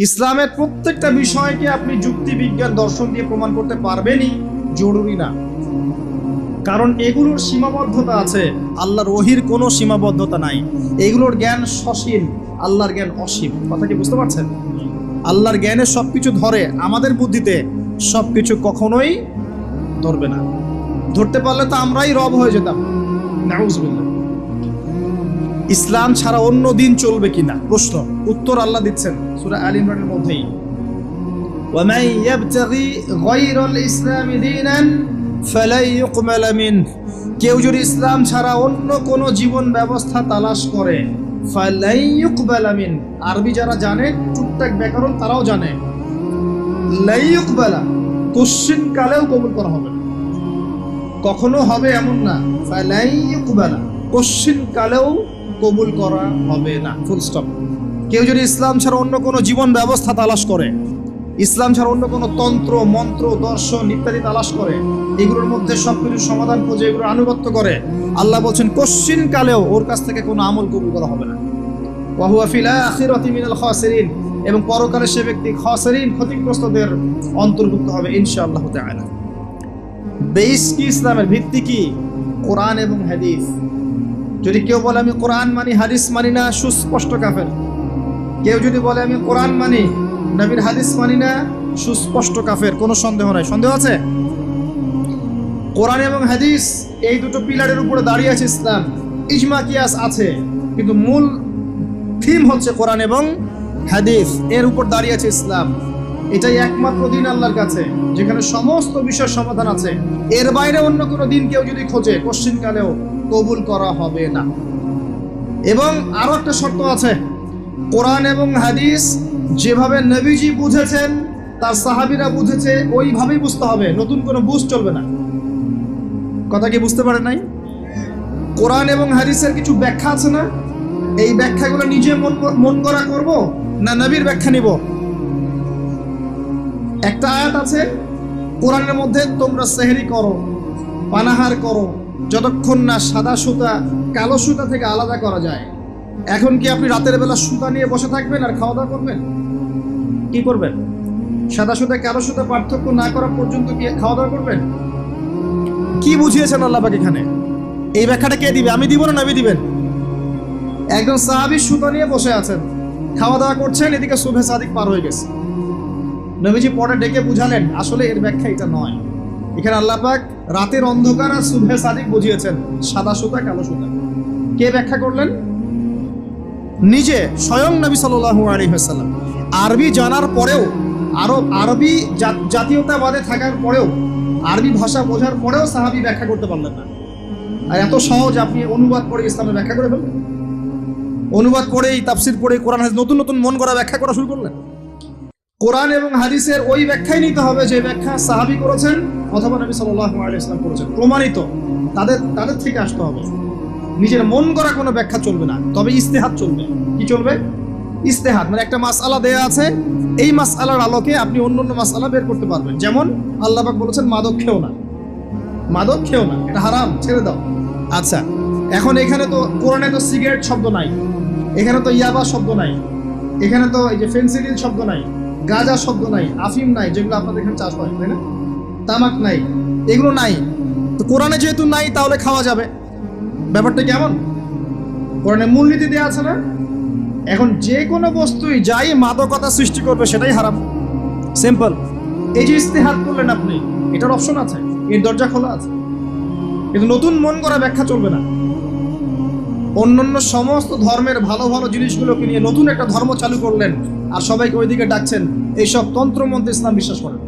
ইসলামের প্রত্যেকটা বিষয়কে আপনি যুক্তি বিজ্ঞান দর্শন দিয়ে প্রমাণ করতে পারবেনই জরুরি না, কারণ এগুলোর সীমাবদ্ধতা আছে। আল্লাহর ওহির কোনো সীমাবদ্ধতা নাই। এগুলোর জ্ঞান সসীম, আল্লাহর জ্ঞান অসীম। কথা কি বুঝতে পারছেন? আল্লাহর জ্ঞানে সবকিছু ধরে, আমাদের বুদ্ধিতে সবকিছু কখনোই ধরবে না। ধরতে পারলে তো আমরাই রব হয়ে যেতাম। নাউজুবিল্লাহ। ইসলাম ছাড়া অন্য দিন চলবে কিনা প্রশ্ন, উত্তর আল্লাহ দিচ্ছেন সূরা আল ইমরানের মধ্যেই। ওয়ামান ইয়াবতাগি গায়রাল ইসলামি দীনান ফালাই ইউকবাল মিনহু, কেউ যদি ইসলাম ছাড়া অন্য কোন জীবন ব্যবস্থা তালাশ করে, ফালাই ইউকবাল মিনহু, আরবি যারা জানে টুকটাক ব্যাকরণ তারাও জানে, লাই ইউকবালা, কোশ্চিন কালেও কবুল করা হবে না। কখনো হবে এমন না, ফালাই ইউকবালা, কোশ্চিন কালেও কবুল করা হবে না, ফুল স্টপ। কেউ যদি ইসলাম ছাড়া অন্য কোনো জীবন ব্যবস্থা তালাশ করে, ইসলাম ছাড়া অন্য কোনো তন্ত্র মন্ত্র দর্শন ইত্যাদি তালাশ করে, এগুলোর মধ্যে সবকিছু সমাধান খুঁজে এগুলো আনুগত্য করে, আল্লাহ বলছেন কোশ্চিন কালেও ওর কাছ থেকে কোনো আমল কবুল করা হবে না। ওয়া হুয়া ফিল আখিরাতি মিনাল খাসিরিন, এবং পরকালে সে ব্যক্তি খাসিরিন, ক্ষতিগ্রস্তদের অন্তর্ভুক্ত হবে ইনশাআল্লাহ তাআলা। বেস কি? ইসলামের ভিত্তি কি? কোরআন এবং হাদিস। যদি কেউ বলে আমি কোরআন মানি হাদিস মানি না, সুস্পষ্ট কাফের। কেউ যদি বলে আমি কোরআন মানি নবীর হাদিস মানি না, সুস্পষ্ট কাফের, কোনো সন্দেহ নাই। সন্দেহ আছে? কোরআন এবং হাদিস এই দুটো পিলারের উপরে দাঁড়িয়ে আছে ইসলাম। ইজমা কিয়াস আছে, কিন্তু মূল থিম হচ্ছে কোরআন এবং হাদিস, এর উপর দাঁড়িয়ে আছে ইসলাম। এটাই একমাত্র দিন আল্লাহর কাছে যেখানে সমস্ত বিষয়ের সমাধান আছে। এর বাইরে অন্য কোনো দিন কেউ যদি খোঁজে, কোশ্চিন কালেও কবুল করা হবে না। এবং আরো একটা শর্ত আছে, কোরআন এবং হাদিস যেভাবে নবীজি বুঝেছেন, তার সাহাবীরা বুঝেছে, ওইভাবেই বুঝতে হবে, নতুন কোনো বুঝ চলবে না। কথা কি বুঝতে পারেন নাই? কোরআন এবং হাদিসের কিছু ব্যাখ্যা আছে না, এই ব্যাখ্যাগুলো নিজে মন করা করব না নবীর ব্যাখ্যা নিব? একটা আয়াত আছে কোরআনের মধ্যে, তোমরা সেহরি করো, পানাহার করো, যতক্ষণ না সাদা সুতা কালো সুতা থেকে আলাদা করা যায়। এখন কি আপনি রাতের বেলা সুতা নিয়ে বসে থাকবেন আর খাওয়া দাওয়া করবেন? কি করবেন? সাদা সুতা কালো সুতা পার্থক্য না করা পর্যন্ত কি খাওয়া দাওয়া করবেন? কি বুঝিয়েছেন আল্লাহ পাক এখানে? এই ব্যাখ্যাটা কে দিবে? আমি দিব না নবী দিবেন? একজন সাহাবী সুতা নিয়ে বসে আছেন, খাওয়া দাওয়া করছেন, এদিকে সুবহে সাদিক পার হয়ে গেছে। নবীজি পরে ডেকে বুঝালেন আসলে এর ব্যাখ্যা এটা নয়। এখানে আল্লাহ পাক রাতের অন্ধকার আর সুবহে সাদিক বুঝিয়েছেন, সাদা সুতা কালো সুতা। কে ব্যাখ্যা করলেন? নিজে স্বয়ং নবী সাল্লাল্লাহু আলাইহি ওয়াসাল্লাম। আরবি জানার পরেও, আরবি জাতীয়তাবাদে থাকার পরেও, আরবি ভাষা বোঝার পরেও সাহাবী ব্যাখ্যা করতে পারলেন না। আর এত সহজ আপনি অনুবাদ করে ইসলামের ব্যাখ্যা করে ফেলবেন। অনুবাদ পড়েই, তাফসির পড়েই কোরআন হাদিস নতুন নতুন মন করা ব্যাখ্যা করা শুরু করলেন। কোরআন এবং হাদিসের ওই ব্যাখ্যাই নিতে হবে যে ব্যাখ্যা সাহাবী করেছেন অথবা নবী সাল্লাল্লাহু আলাইহি ওয়াসাল্লাম করেছেন, প্রমাণিত। তাদের থেকে আসতে হবে। নিজের মন করা কোনো ব্যাখ্যা চলবে না, তবে ইস্তেহাদ চলবে। কি চলবে? ইস্তেহাদ মানে একটা মাসআলা দেয়া আছে, এই মাসআলার আলোকে আপনি অন্য অন্য মাসআলা বের করতে পারবেন। যেমন আল্লাহ পাক বলেছেন মাদক খেও না, মাদক খেও না, এটা হারাম, ছেড়ে দাও। আচ্ছা, এখন এখানে তো কোরআনে তো সিগারেট শব্দ নাই, এখানে তো ইয়াবা শব্দ নাই, এখানে তো এই যে ফেন্সিডিল শব্দ নাই, গাঁজা শব্দ নাই, আফিম নাই, যেগুলো আপনাদের এখানে চাষ হয়, তাই না? তামাক নাই, এগুলো নাই। তো কোরআনে যেহেতু নাই, তাহলে খাওয়া যাবে। ব্যাপারটা কেমন? কোরআনে মূলনীতি দেওয়া আছে না? এখন যে কোনো বস্তুই যাই মাদকতা সৃষ্টি করবে সেটাই হারাম, সিম্পল। এই যে ইস্তেহাদ করলেন আপনি, এটার অপশন আছে, এর দরজা খোলা আছে, কিন্তু নতুন মন করা ব্যাখ্যা চলবে না। অন্যান্য সমস্ত ধর্মের ভালো ভালো জিনিসগুলোকে নিয়ে নতুন একটা ধর্ম চালু করলেন আর সবাইকে ওইদিকে ডাকছেন। এইসব তন্ত্রমন্ত্রে ইসলাম বিশ্বাস করেন।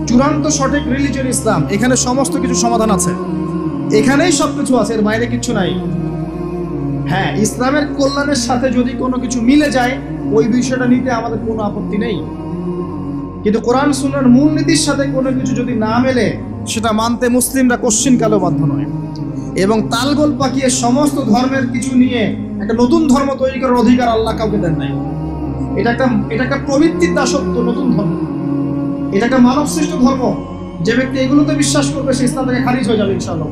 চূড়ান্ত সঠিক রিলিজিয়ন ইসলাম, এখানে সমস্ত কিছু সমাধান আছে, এখানেই সবকিছু আছে, এর বাইরে কিছু নাই। হ্যাঁ, ইসলামের কল্যাণের সাথে যদি কোনো কিছু মিলে যায়, ওই বিষয়টা নিতে আমাদের কোনো আপত্তি নেই, কিন্তু কোরআন সুন্নাহর মূলনীতির সাথে কোনো কিছু যদি না মেলে, সেটা মানতে মুসলিমরা কোশ্চিন কালেও বাধ্য নয়। এবং তালগোল পাকিয়ে সমস্ত ধর্মের কিছু নিয়ে একটা নতুন ধর্ম তৈরি করার অধিকার আল্লাহ কাউকে দেন নাই। এটা একটা প্রবৃত্তির দাসত্ব, নতুন ধর্ম। এটা একটা মানব সৃষ্ট ধর্ম। যে ব্যক্তি এগুলোতে বিশ্বাস করবে, সে ইসলাম থেকে খারিজ হয়ে যাবে ইনশাআল্লাহ।